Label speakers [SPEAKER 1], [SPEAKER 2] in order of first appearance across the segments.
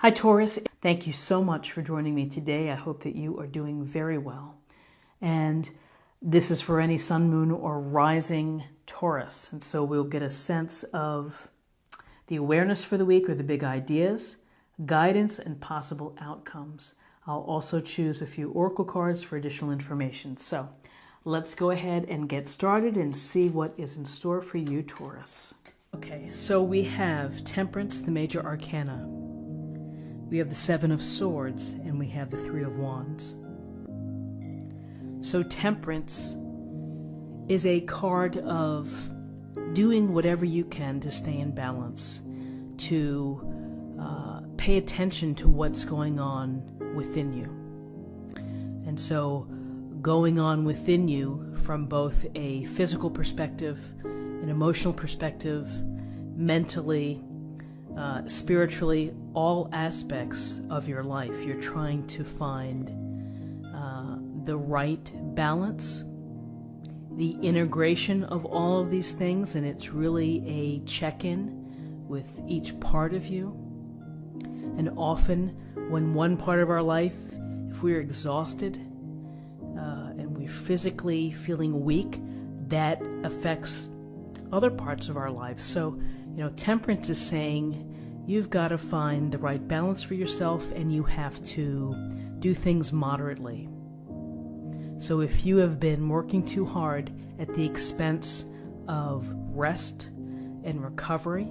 [SPEAKER 1] Hi Taurus, thank you so much for joining me today. I hope that you are doing very well. And this is for any sun, moon, or rising Taurus. And so we'll get a sense of the awareness for the week or the big ideas, guidance, and possible outcomes. I'll also choose a few oracle cards for additional information. So let's go ahead and get started and see what is in store for you, Taurus. Okay, so we have Temperance, the major arcana. We have the Seven of Swords, and we have the Three of Wands. So Temperance is a card of doing whatever you can to stay in balance, to pay attention to what's going on within you. And so going on within you from both a physical perspective, an emotional perspective, mentally, spiritually, all aspects of your life, you're trying to find the right balance, the integration of all of these things, and it's really a check-in with each part of you. And often when one part of our life, if we're exhausted and we're physically feeling weak, that affects other parts of our life. So, Temperance is saying you've got to find the right balance for yourself, and you have to do things moderately. So if you have been working too hard at the expense of rest and recovery,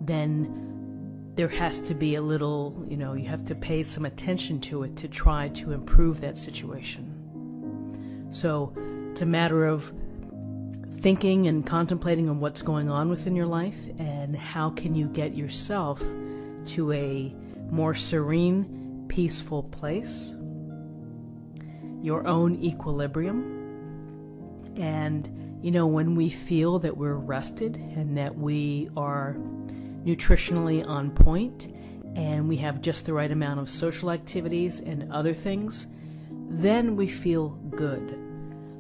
[SPEAKER 1] then there has to be a little, you have to pay some attention to it to try to improve that situation. So it's a matter of thinking and contemplating on what's going on within your life and how can you get yourself to a more serene, peaceful place, your own equilibrium. And, when we feel that we're rested and that we are nutritionally on point and we have just the right amount of social activities and other things, then we feel good.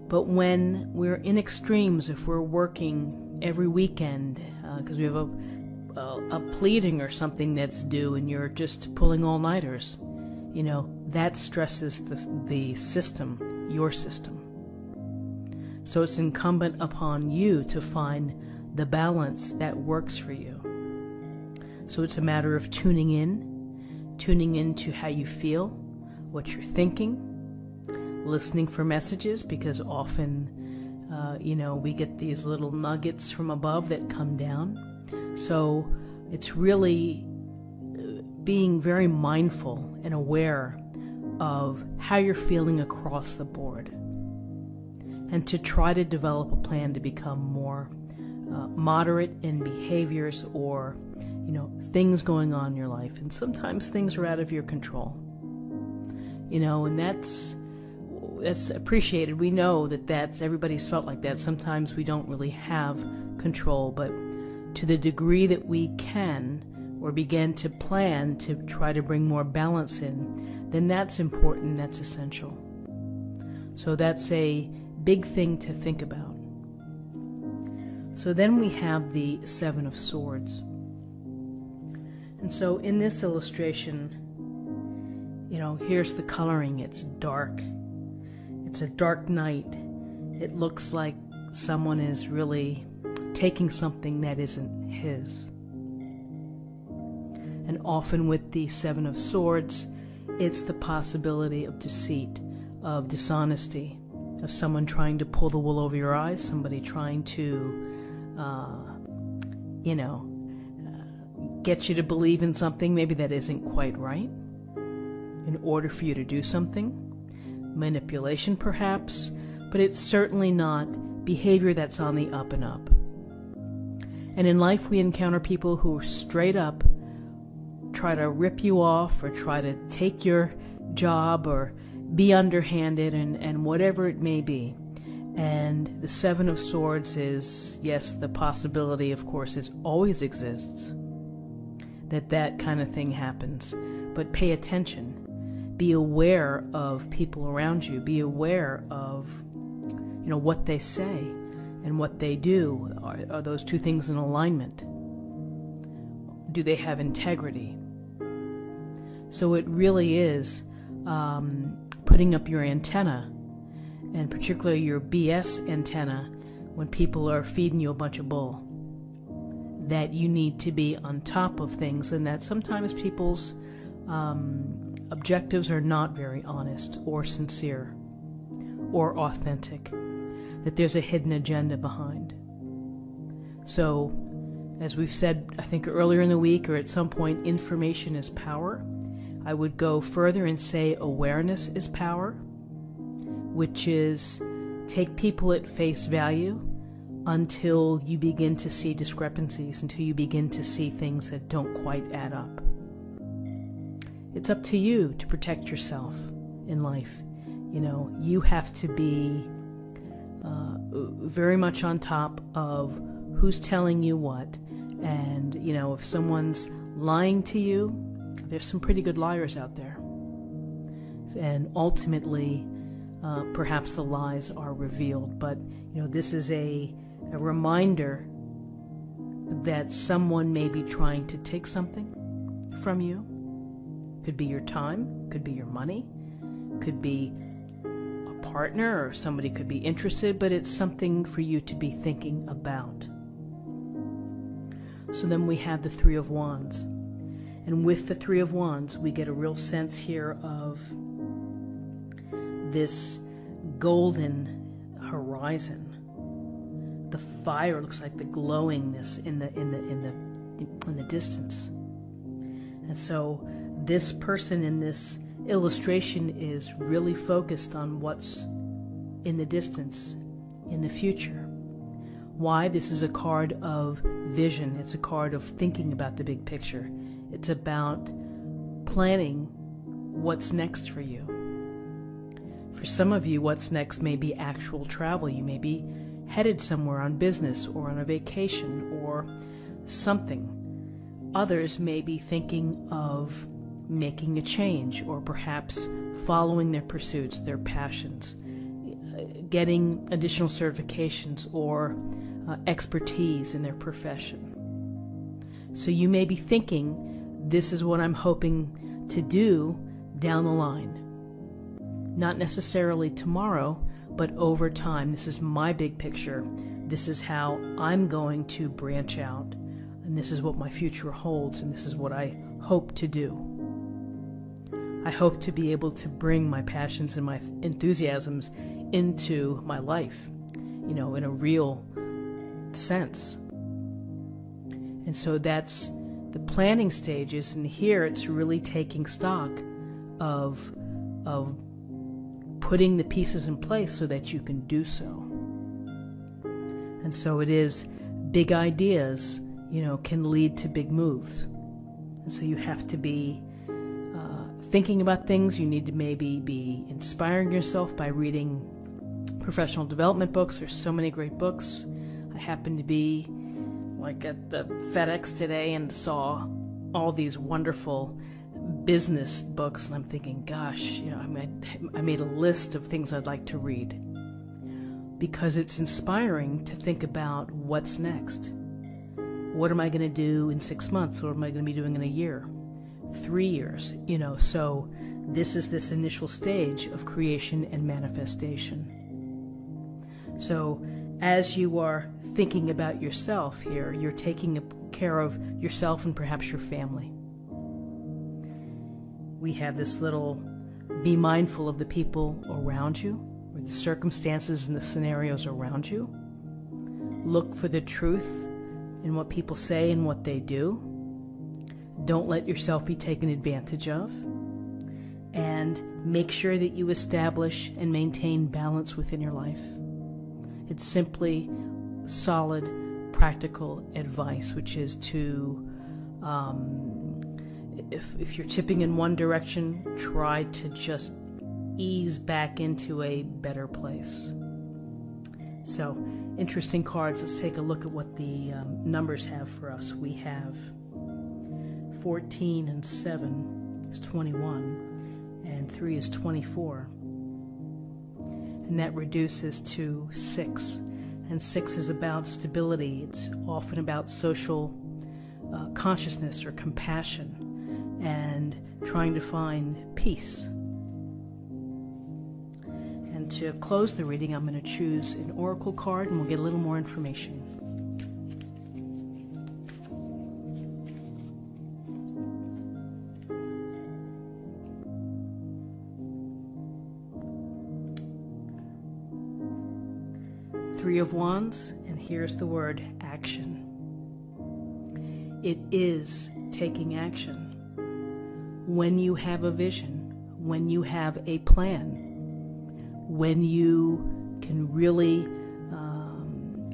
[SPEAKER 1] But when we're in extremes, if we're working every weekend because we have a pleading or something that's due and you're just pulling all-nighters, that stresses the system, your system. So it's incumbent upon you to find the balance that works for you. So it's a matter of tuning into how you feel, what you're thinking, listening for messages, because often, we get these little nuggets from above that come down. So it's really being very mindful and aware of how you're feeling across the board, and to try to develop a plan to become more moderate in behaviors or, things going on in your life. And sometimes things are out of your control, and that's appreciated. We know that everybody's felt like that. Sometimes we don't really have control, but to the degree that we can or begin to plan to try to bring more balance in, then that's important, that's essential. So that's a big thing to think about. So then we have the Seven of Swords. And so in this illustration, here's the coloring. It's dark. It's a dark night. It looks like someone is really taking something that isn't his. And often with the Seven of Swords, it's the possibility of deceit, of dishonesty, of someone trying to pull the wool over your eyes, somebody trying to, get you to believe in something maybe that isn't quite right in order for you to do something. Manipulation perhaps, but it's certainly not behavior that's on the up and up. And in life we encounter people who straight up try to rip you off or try to take your job or be underhanded and whatever it may be. And the Seven of Swords is, yes, the possibility, of course, always exists that kind of thing happens. But pay attention. Be aware of people around you. Be aware of, what they say and what they do. Are those two things in alignment? Do they have integrity? So it really is putting up your antenna, and particularly your BS antenna, when people are feeding you a bunch of bull. That you need to be on top of things, and that sometimes people's objectives are not very honest or sincere or authentic, that there's a hidden agenda behind. So, as we've said, I think earlier in the week or at some point, information is power. I would go further and say awareness is power, which is take people at face value until you begin to see discrepancies, until you begin to see things that don't quite add up. It's up to you to protect yourself in life. You know, you have to be very much on top of who's telling you what. And, you know, if someone's lying to you, there's some pretty good liars out there. And ultimately, perhaps the lies are revealed. But, you know, this is a reminder that someone may be trying to take something from you. Could be your time, could be your money, could be a partner, or somebody could be interested, but it's something for you to be thinking about. So then we have the Three of Wands. And with the Three of Wands, we get a real sense here of this golden horizon. The fire looks like the glowingness in the distance. And so this person in this illustration is really focused on what's in the distance, in the future. Why? This is a card of vision. It's a card of thinking about the big picture. It's about planning what's next for you. For some of you, what's next may be actual travel. You may be headed somewhere on business or on a vacation or something. Others may be thinking of making a change, or perhaps following their pursuits, their passions, getting additional certifications or expertise in their profession. So you may be thinking, this is what I'm hoping to do down the line. Not necessarily tomorrow, but over time. This is my big picture. This is how I'm going to branch out, and this is what my future holds, and this is what I hope to do. I hope to be able to bring my passions and my enthusiasms into my life, you know, in a real sense. And so that's the planning stages, and here it's really taking stock of putting the pieces in place so that you can do so. And so it is big ideas, you know, can lead to big moves. And so you have to be thinking about things. You need to maybe be inspiring yourself by reading professional development books. There's so many great books. I happened to be like at the FedEx today and saw all these wonderful business books, and I'm thinking, gosh, you know, I made a list of things I'd like to read, because it's inspiring to think about what's next. What am I going to do in 6 months? What am I going to be doing in a year, 3 years? You know, so this is this initial stage of creation and manifestation. So as you are thinking about yourself here, you're taking care of yourself and perhaps your family. We have this little, be mindful of the people around you, or the circumstances and the scenarios around you. Look for the truth in what people say and what they do. Don't let yourself be taken advantage of. And make sure that you establish and maintain balance within your life. It's simply solid, practical advice, which is to, if you're tipping in one direction, try to just ease back into a better place. So, interesting cards. Let's take a look at what the numbers have for us. We have 14 and 7 is 21, and 3 is 24. And that reduces to 6. And 6 is about stability. It's often about social consciousness or compassion, and trying to find peace. And to close the reading, I'm going to choose an oracle card and we'll get a little more information. Three of Wands, and here's the word action. It is taking action. When you have a vision, when you have a plan, when you can really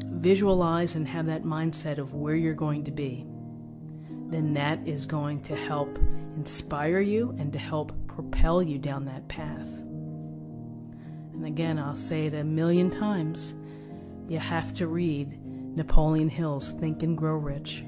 [SPEAKER 1] visualize and have that mindset of where you're going to be, then that is going to help inspire you and to help propel you down that path. And again, I'll say it a million times, you have to read Napoleon Hill's Think and Grow Rich.